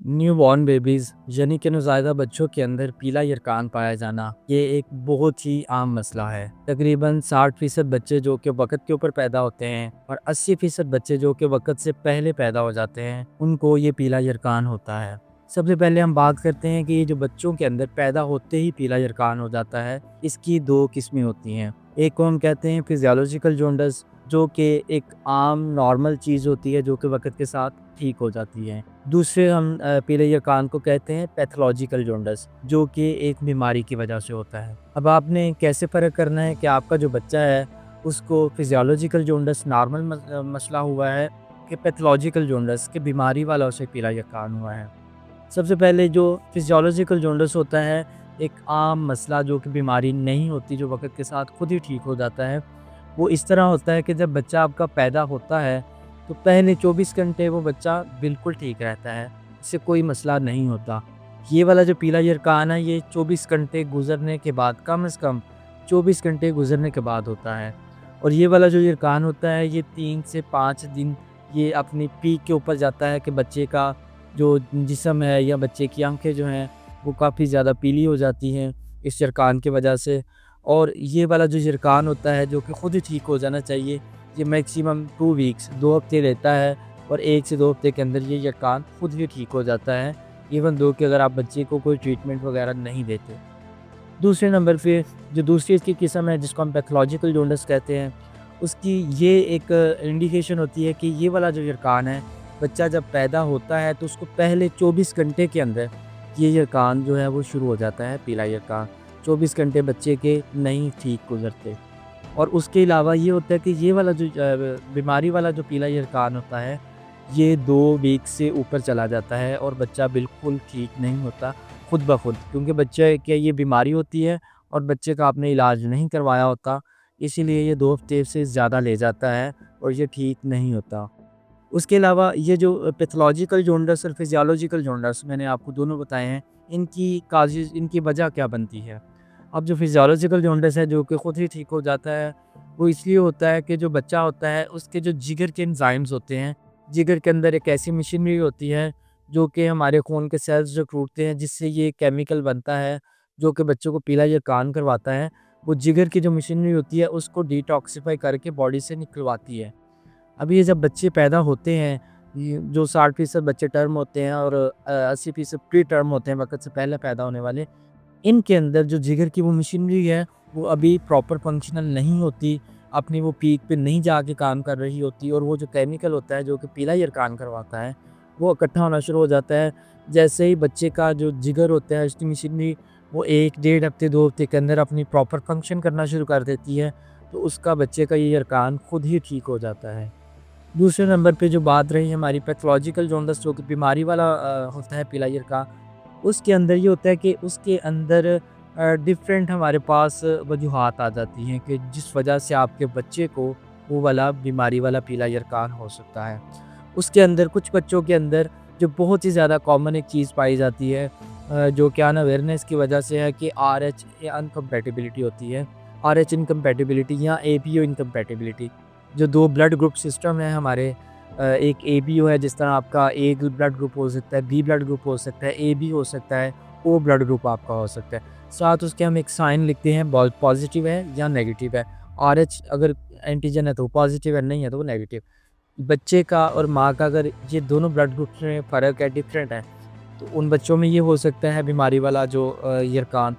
Newborn babies यानी कि नवज़ायदा बच्चों के अंदर पीला यरकान पाया जाना ये एक बहुत ही आम मसला है। तकरीबन 60% बच्चे जो कि वक़्त के ऊपर पैदा होते हैं और 80% बच्चे जो कि वक़्त से पहले पैदा हो जाते हैं, उनको ये पीला यरकान होता है। सबसे पहले हम बात करते हैं कि ये जो बच्चों के अंदर पैदा होते ही पीला यरकान हो जाता है, इसकी 2 किस्में होती हैं। एक को हम कहते हैं फिज़ियोलॉजिकल जॉन्डिस, जो कि एक आम नॉर्मल चीज़ होती है जो कि वक़्त के साथ ठीक हो जाती है। दूसरे हम पीले यरकान को कहते हैं पैथोलॉजिकल जॉन्डिस, जो कि एक बीमारी की वजह से होता है। अब आपने कैसे फ़र्क करना है कि आपका जो बच्चा है उसको फिज़ियोलॉजिकल जॉन्डिस नॉर्मल मसला हुआ है कि पैथोलॉजिकल जॉन्डिस कि बीमारी वाला उसे पीला यरकान हुआ है। सबसे पहले जो फिज़ियोलॉजिकल जॉन्डिस होता है, एक आम मसला जो कि बीमारी नहीं होती, जो वक़्त के साथ खुद ही ठीक हो जाता है। वो इस तरह होता है कि जब बच्चा आपका पैदा होता है, तो पहले 24 घंटे वो बच्चा बिल्कुल ठीक रहता है, इससे कोई मसला नहीं होता। ये वाला जो पीला यरकान है, ये 24 घंटे गुज़रने के बाद, कम से कम 24 घंटे गुज़रने के बाद होता है। और ये वाला जो यरकान होता है, ये 3 से 5 दिन ये अपनी पीक के ऊपर जाता है कि बच्चे का जो जिस्म है या बच्चे की आँखें जो हैं, वो काफ़ी ज़्यादा पीली हो जाती हैं इस यरकान की वजह से। और ये वाला जो यरकान होता है, जो कि खुद ही ठीक हो जाना चाहिए, ये मैक्सिमम 2 वीक्स 2 हफ़्ते लेता है और 1 से 2 हफ़्ते के अंदर ये यरकान खुद ही ठीक हो जाता है, इवन दो कि अगर आप बच्चे को कोई ट्रीटमेंट वगैरह नहीं देते। दूसरे नंबर पे जो दूसरी इसकी किस्म है जिसको हम पैथोलॉजिकल जॉन्डिस कहते हैं, उसकी ये एक इंडिकेशन होती है कि ये वाला जो यरकान है, बच्चा जब पैदा होता है तो उसको पहले 24 घंटे के अंदर ये यरकान जो है वो शुरू हो जाता है, पीला यरकान। 24 घंटे बच्चे के नहीं ठीक गुज़रते। और उसके अलावा ये होता है कि ये वाला जो बीमारी वाला जो पीला यरकान होता है, ये 2 वीक से ऊपर चला जाता है और बच्चा बिल्कुल ठीक नहीं होता खुद ब खुद, क्योंकि बच्चे के ये बीमारी होती है और बच्चे का आपने इलाज नहीं करवाया होता, इसीलिए ये 2 हफ्ते से ज़्यादा ले जाता है और ये ठीक नहीं होता। उसके अलावा ये जो पैथोलॉजिकल जॉन्डिस और फिजियोलॉजिकल जॉन्डिस मैंने आपको दोनों बताए हैं, इनकी काज़ेज़ इनकी वजह क्या बनती है? अब जो फिजियोलॉजिकल जॉन्डिस है जो कि खुद ही ठीक हो जाता है, वो इसलिए होता है कि जो बच्चा होता है उसके जो जिगर के एंजाइम्स होते हैं, जिगर के अंदर एक ऐसी मशीनरी होती है जो कि हमारे खून के सेल्स जो टूटते हैं जिससे ये केमिकल बनता है, जो कि बच्चों को पीला यरकान करवाता है। वो जिगर की जो मशीनरी होती है उसको डिटॉक्सिफ़ाई करके बॉडी से निकलवाती है। अब ये जब बच्चे पैदा होते हैं, ये जो 60% बच्चे टर्म होते हैं और 80% प्री टर्म होते हैं, वक़्त से पहले पैदा होने वाले, इनके अंदर जो जिगर की वो मशीनरी है, वो अभी प्रॉपर फंक्शनल नहीं होती, अपनी वो पीक पे नहीं जाके काम कर रही होती और वो जो केमिकल होता है, जो कि पीला यरकान करवाता है, वो इकट्ठा होना शुरू हो जाता है। जैसे ही बच्चे का जो जिगर होता है, उसकी मशीनरी वो 1 डेढ़ हफ़्ते, 2 हफ़्ते के अंदर अपनी प्रॉपर फंक्शन करना शुरू कर देती है, तो उसका बच्चे का ये यरकान खुद ही ठीक हो जाता है। दूसरे नंबर पे जो बात रही हमारी पैथोलॉजिकल जॉन्डिस, जो कि बीमारी वाला होता है पीला यरकान, उसके अंदर ये होता है कि उसके अंदर डिफरेंट हमारे पास वजूहात आ जाती हैं कि जिस वजह से आपके बच्चे को वो वाला बीमारी वाला पीला यरकान हो सकता है। उसके अंदर कुछ बच्चों के अंदर जो बहुत ही ज़्यादा कॉमन एक चीज़ पाई जाती है, जो कि अनअवेयरनेस की वजह से है, कि RH अनकम्पैटिबिलिटी होती है। RH इनकम्पैटिबिलिटी या ABO इनकम्पैटिबिलिटी, जो 2 ब्लड ग्रुप सिस्टम है हमारे, एक ABO है, जिस तरह आपका A ब्लड ग्रुप हो सकता है, B ब्लड ग्रुप हो सकता है, AB हो सकता है, O ब्लड ग्रुप आपका हो सकता है। साथ उसके हम एक साइन लिखते हैं, पॉजिटिव है या नेगेटिव है। RH अगर एंटीजन है तो पॉजिटिव है, नहीं है तो वो नेगेटिव। बच्चे का और माँ का अगर ये दोनों ब्लड ग्रुप्स में फ़र्क है, डिफरेंट है, तो उन बच्चों में ये हो सकता है बीमारी वाला जो यरकान,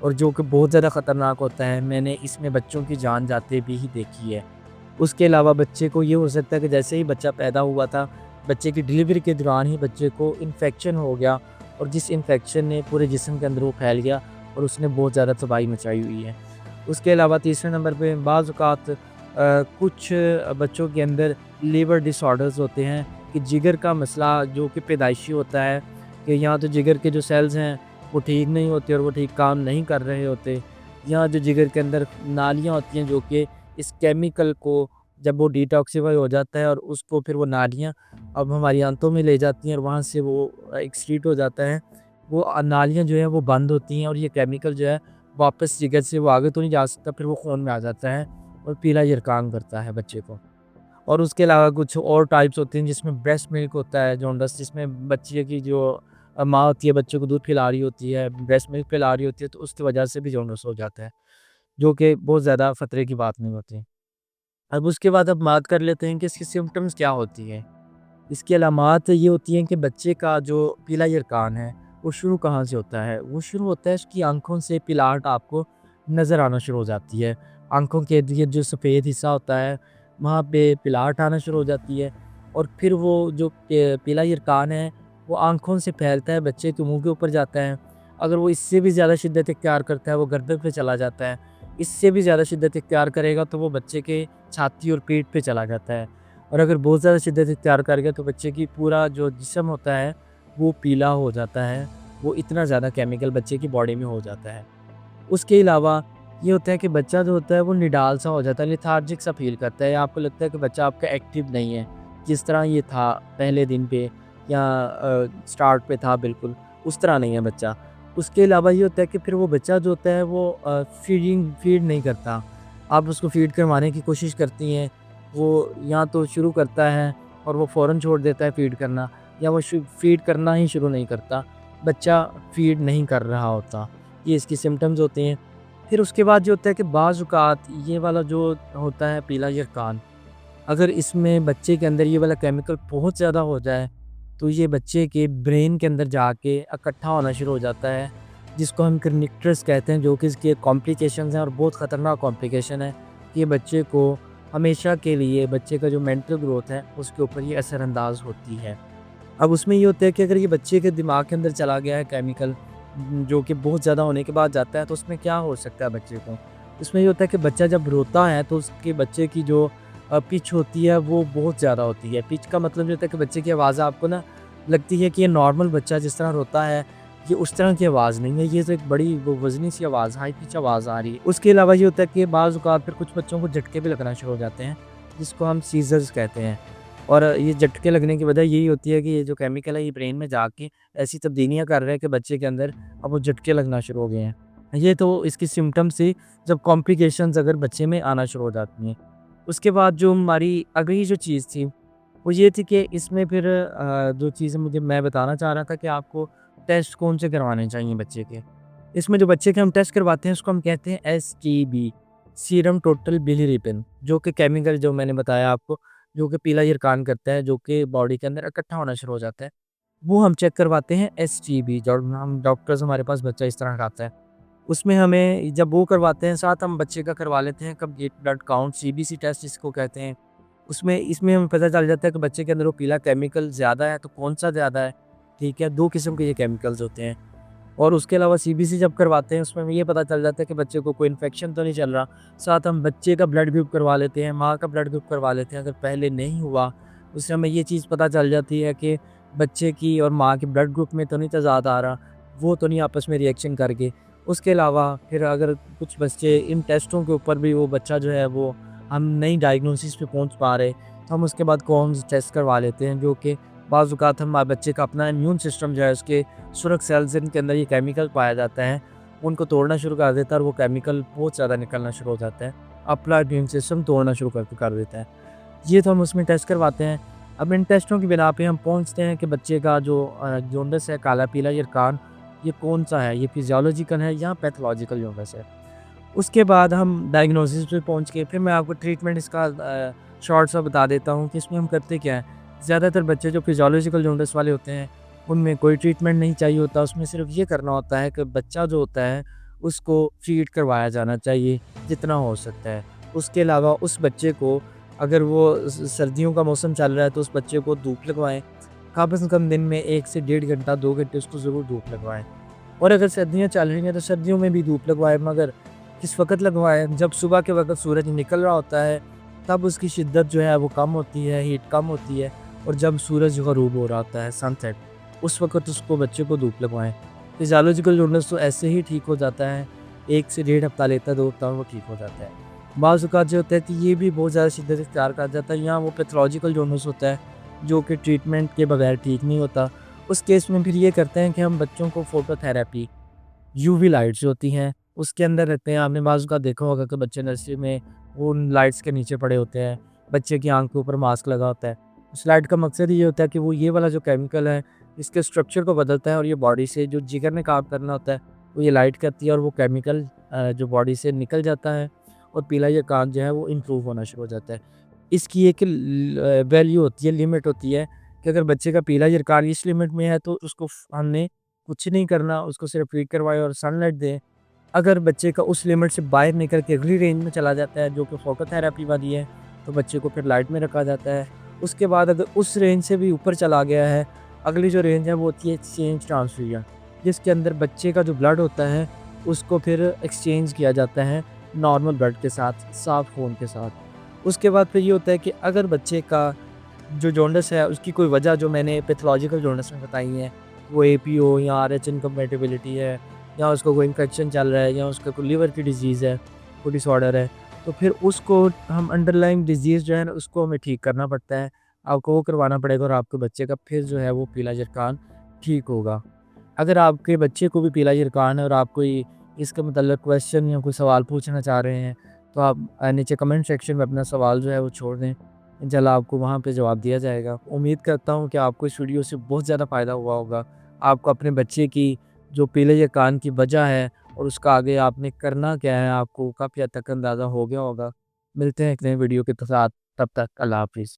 और जो कि बहुत ज़्यादा ख़तरनाक होता है। मैंने इसमें बच्चों की जान जाते भी ही देखी है। उसके अलावा बच्चे को ये हो सकता है कि जैसे ही बच्चा पैदा हुआ था, बच्चे की डिलीवरी के दौरान ही बच्चे को इन्फेक्शन हो गया, और जिस इन्फेक्शन ने पूरे जिस्म के अंदर वो फैल गया और उसने बहुत ज़्यादा तबाही मचाई हुई है। उसके अलावा तीसरे नंबर पे बाज़ औक़ात कुछ बच्चों के अंदर लीवर डिसऑर्डर्स होते हैं, कि जिगर का मसला जो कि पैदाइशी होता है, कि यहाँ तो जिगर के जो सेल्स हैं वो ठीक नहीं होते और वो ठीक काम नहीं कर रहे होते। यहाँ जो जिगर के अंदर नालियाँ होती हैं, जो कि इस केमिकल को जब वो डिटॉक्सिफ़ाई हो जाता है और उसको फिर वो नालियाँ अब हमारी आंतों में ले जाती हैं और वहाँ से वो एक्सक्रीट हो जाता है। वो नालियाँ जो हैं वो बंद होती हैं और ये केमिकल जो है वापस जिगर से वो आगे तो नहीं जा सकता, फिर वो खून में आ जाता है और पीला यरकान करता है बच्चे को। और उसके अलावा कुछ और टाइप्स होती हैं जिसमें ब्रेस्ट मिल्क होता है जॉन्डिस, जिसमें बच्चे की जो माँ होती है बच्चे को दूध पिला रही होती है, ब्रेस्ट मिल्क पिला रही होती है, तो उसकी वजह से भी जॉन्डिस हो जाता है, जो कि बहुत ज़्यादा खतरे की बात नहीं होती। अब उसके बाद अब बात कर लेते हैं कि इसकी सिम्पटम्स क्या होती हैं। इसकी अलामात ये होती हैं कि बच्चे का जो पीला यरकान है, वो शुरू कहाँ से होता है? वो शुरू होता है उसकी आँखों से पिलाहट आपको नज़र आना शुरू हो जाती है। आँखों के इर्द-गिर्द जो सफ़ेद हिस्सा होता है, वहाँ पे पिलाहट आना शुरू हो जाती है और फिर वो जो पीला यरकान है, वो आँखों से फैलता है, बच्चे के मुँह के ऊपर जाता है। अगर वो इससे भी ज़्यादा शिद्दत इख्तियार करता है, वो गर्दन पे चला जाता है। इससे भी ज़्यादा शिद्दत इख्तियार करेगा, तो वो बच्चे के छाती और पेट पे चला जाता है। और अगर बहुत ज़्यादा शिद्दत इख्तियार कर गया तो बच्चे की पूरा जो जिस्म होता है वो पीला हो जाता है। वो इतना ज़्यादा केमिकल बच्चे की बॉडी में हो जाता है। उसके अलावा ये होता है कि बच्चा जो होता है वो निडाल सा हो जाता है, लेथार्जिक सा फ़ील करता है या आपको लगता है कि बच्चा आपका एक्टिव नहीं है, जिस तरह ये था पहले दिन पे या स्टार्ट पे था बिल्कुल, उस तरह नहीं है बच्चा। उसके अलावा ये होता है कि फिर वो बच्चा जो होता है वो फ़ीड नहीं करता। आप उसको फ़ीड करवाने की कोशिश करती हैं, वो या तो शुरू करता है और वो फ़ौरन छोड़ देता है फ़ीड करना या वो फ़ीड करना ही शुरू नहीं करता। बच्चा फ़ीड नहीं कर रहा होता। ये इसकी सिम्पटम्स होते हैं। फिर उसके बाद जो होता है कि बाज़ औक़ात ये वाला जो होता है पीला यरकान, अगर इसमें बच्चे के अंदर ये वाला केमिकल बहुत ज़्यादा हो जाए, तो ये बच्चे के ब्रेन के अंदर जाके इकट्ठा होना शुरू हो जाता है, जिसको हम कर्निकटर्स कहते हैं, जो कि इसके कॉम्प्लिकेशंस हैं और बहुत ख़तरनाक कॉम्प्लिकेशन है। ये बच्चे को हमेशा के लिए बच्चे का जो मेंटल ग्रोथ है, उसके ऊपर ये असरअंदाज़ होती है। अब उसमें ये होता है कि अगर ये बच्चे के दिमाग के अंदर चला गया है केमिकल, जो कि बहुत ज़्यादा होने के बाद जाता है, तो उसमें क्या हो सकता है बच्चे को? इसमें ये होता है कि बच्चा जब रोता है तो उसके बच्चे की जो पिच होती है वो बहुत ज़्यादा होती है। पिच का मतलब ये होता है कि बच्चे की आवाज़ आपको ना लगती है कि ये नॉर्मल बच्चा जिस तरह रोता है, ये उस तरह की आवाज़ नहीं है, ये तो एक बड़ी वो वज़नी सी आवाज़, हाई पिच आवाज़ आ रही है। उसके अलावा ये होता है कि बाज़ औक़ात फिर कुछ बच्चों को झटके भी लगना शुरू हो जाते हैं, जिसको हम सीज़र्स कहते हैं। और ये झटके लगने की वजह यही होती है कि ये जो केमिकल है ये ब्रेन में जाके ऐसी तब्दीलियाँ कर रहा है कि बच्चे के अंदर अब वो झटके लगना शुरू हो गए हैं। ये तो इसकी सिम्पटम्स थी, जब कॉम्प्लिकेशंस अगर बच्चे में आना शुरू हो जाती हैं। उसके बाद जो हमारी अगली जो चीज़ थी, वो ये थी कि इसमें फिर जो चीज़ें मैं बताना चाह रहा था कि आपको टेस्ट कौन से करवाने चाहिए बच्चे के। इसमें जो बच्चे के हम टेस्ट करवाते हैं उसको हम कहते हैं एसटीबी, सीरम टोटल बिलीरुबिन, जो कि केमिकल जो मैंने बताया आपको, जो कि पीला यरकान करता है, जो कि बॉडी के अंदर इकट्ठा होना शुरू हो जाता है। वो हम चेक करवाते हैं एसटीबी, जो हम डॉक्टर्स हमारे पास बच्चा इस तरह का आता है। उसमें हमें जब वो करवाते हैं, साथ हम बच्चे का करवा लेते हैं complete blood count, CBC test जिसको कहते हैं। उसमें इसमें हमें पता चल जाता है कि बच्चे के अंदर वो पीला केमिकल ज़्यादा है, तो कौन-सा ज़्यादा है, ठीक है? 2 किस्म के ये केमिकल्स होते हैं। और उसके अलावा सीबीसी जब करवाते हैं, उसमें हमें ये पता चल जाता है कि बच्चे को कोई इन्फेक्शन तो नहीं चल रहा। साथ हम बच्चे का ब्लड ग्रुप करवा लेते हैं, माँ का ब्लड ग्रुप करवा लेते हैं, अगर पहले नहीं हुआ, उससे हमें ये चीज़ पता चल जाती है कि बच्चे की और माँ के ब्लड ग्रुप में तो नहीं तज़ाद आ रहा, वो तो नहीं आपस में रिएक्शन करके। उसके अलावा फिर अगर कुछ बच्चे इन टेस्टों के ऊपर भी वो बच्चा जो है वो हम नई डायग्नोसिस पे पहुँच पा रहे, तो हम उसके बाद कॉम्स टेस्ट करवा लेते हैं, जो कि बाज़ औक़ात हमारे बच्चे का अपना इम्यून सिस्टम जो है उसके सुरख सेल्स जिनके अंदर ये केमिकल पाया जाता है, उनको तोड़ना शुरू कर देता है और वो केमिकल बहुत ज़्यादा निकलना शुरू हो जाता है। अपना इम्यून सिस्टम तोड़ना शुरू कर देता है। ये तो हम उसमें टेस्ट करवाते हैं। अब इन टेस्टों की बिना पे हम पहुँचते हैं कि बच्चे का जो जॉन्डिस है, काला पीला यरकान, ये कौन-सा है? ये फिज़ियोलॉजिकल है या पैथोलॉजिकल जॉन्डिस है? उसके बाद हम डायग्नोसिस पे पहुँच के फिर मैं आपको ट्रीटमेंट इसका शॉर्ट सा बता देता हूँ कि इसमें हम करते क्या हैं। ज़्यादातर बच्चे जो फिज़ियोलॉजिकल जॉन्डिस वाले होते हैं, उनमें कोई ट्रीटमेंट नहीं चाहिए होता, उसमें सिर्फ़ ये करना होता है कि बच्चा जो होता है, उसको फ़ीड करवाया जाना चाहिए, जितना हो सकता है। उसके अलावा उस बच्चे को अगर वो सर्दियों का मौसम चल रहा है, तो उस बच्चे को धूप लगवाएँ। कम से कम दिन में 1 से डेढ़ घंटा, 2 घंटे उसको ज़रूर धूप लगवाएँ। और अगर सर्दियाँ चल रही हैं, तो सर्दियों में भी धूप लगवाएँ, मगर किस वक़्त लगवाएँ? जब सुबह के वक़्त सूरज निकल रहा होता है, तब उसकी शिद्दत जो है वो कम होती है, हीट कम होती है। और जब सूरज ग़रूब हो रहा होता है, सनसेट, उस वक़्त उसको बच्चे को धूप लगवाएँ। फिज़ियोलॉजिकल जॉन्डिस तो ऐसे ही ठीक हो जाता है, 1 से डेढ़ हफ़्ता लेता है, 2 हफ़्ता में वो ठीक हो जाता है। बाज़ औक़ात जो होता है कि ये भी बहुत ज़्यादा शिद्दत इख्तियार कर जाता है, या वो पैथोलॉजिकल जॉन्डिस होता है, जो कि ट्रीटमेंट के बगैर ठीक नहीं होता। उस केस में फिर ये करते हैं कि हम बच्चों को फ़ोटोथेरेपी, यूवी लाइट्स जो होती हैं, उसके अंदर रहते हैं। आपने बाज़ औक़ात देखा होगा कि बच्चे नर्सरी में उन लाइट्स के नीचे पड़े होते हैं, बच्चे की आँख के ऊपर मास्क लगा होता है। उस लाइट का मकसद ये होता है कि वो ये वाला जो केमिकल है, इसके स्ट्रक्चर को बदलता है और ये बॉडी से जो जिगर ने काम करना होता है वो ये लाइट करती है और वो केमिकल जो बॉडी से निकल जाता है और पीला यरकान जो है वो इम्प्रूव होना शुरू हो जाता है। इसकी एक वैल्यू होती है, लिमिट होती है कि अगर बच्चे का पीला यरकान इस लिमिट में है तो उसको हमने कुछ नहीं करना, उसको सिर्फ फीड करवाएं और सनलाइट दें। अगर बच्चे का उस लिमिट से बाहर निकल के अगली रेंज में चला जाता है जो कि फोटोथेरेपी वाली है, तो बच्चे को फिर लाइट में रखा जाता है। उसके बाद अगर उस रेंज से भी ऊपर चला गया है, अगली जो रेंज है वो होती है एक्सचेंज ट्रांसफ्यूजन, जिसके अंदर बच्चे का जो ब्लड होता है उसको फिर एक्सचेंज किया जाता है नॉर्मल ब्लड के साथ, साफ खून के साथ। उसके बाद फिर ये होता है कि अगर बच्चे का जो जॉन्डिस है उसकी कोई वजह जो मैंने पैथोलॉजिकल जॉन्डिस में बताई है, वो एपीओ या आरएच इनकम्पैटिबिलिटी है, या उसको कोई इन्फेक्शन चल रहा है, या उसका कोई लिवर की डिजीज़ है, कोई डिसऑर्डर है, तो फिर उसको हम अंडरलाइंग डिजीज़ जो है ना उसको हमें ठीक करना पड़ता है। आपको वो करवाना पड़ेगा और आपके बच्चे का फिर जो है वो पीला यरकान ठीक होगा। अगर आपके बच्चे को भी पीला यरकान है और आप कोई इसके मतलब क्वेश्चन या कोई सवाल पूछना चाह रहे हैं, तो आप नीचे कमेंट सेक्शन में अपना सवाल जो है वो छोड़ दें। इंशाल्लाह आपको वहाँ पे जवाब दिया जाएगा। उम्मीद करता हूँ कि आपको इस वीडियो से बहुत ज़्यादा फ़ायदा हुआ होगा। आपको अपने बच्चे की जो पीले यरकान की वजह है और उसका आगे आपने करना क्या है, आपको काफ़ी हद तक अंदाज़ा हो गया होगा। मिलते हैं एक नए वीडियो के साथ, तब तक अल्लाह हाफ़िज़।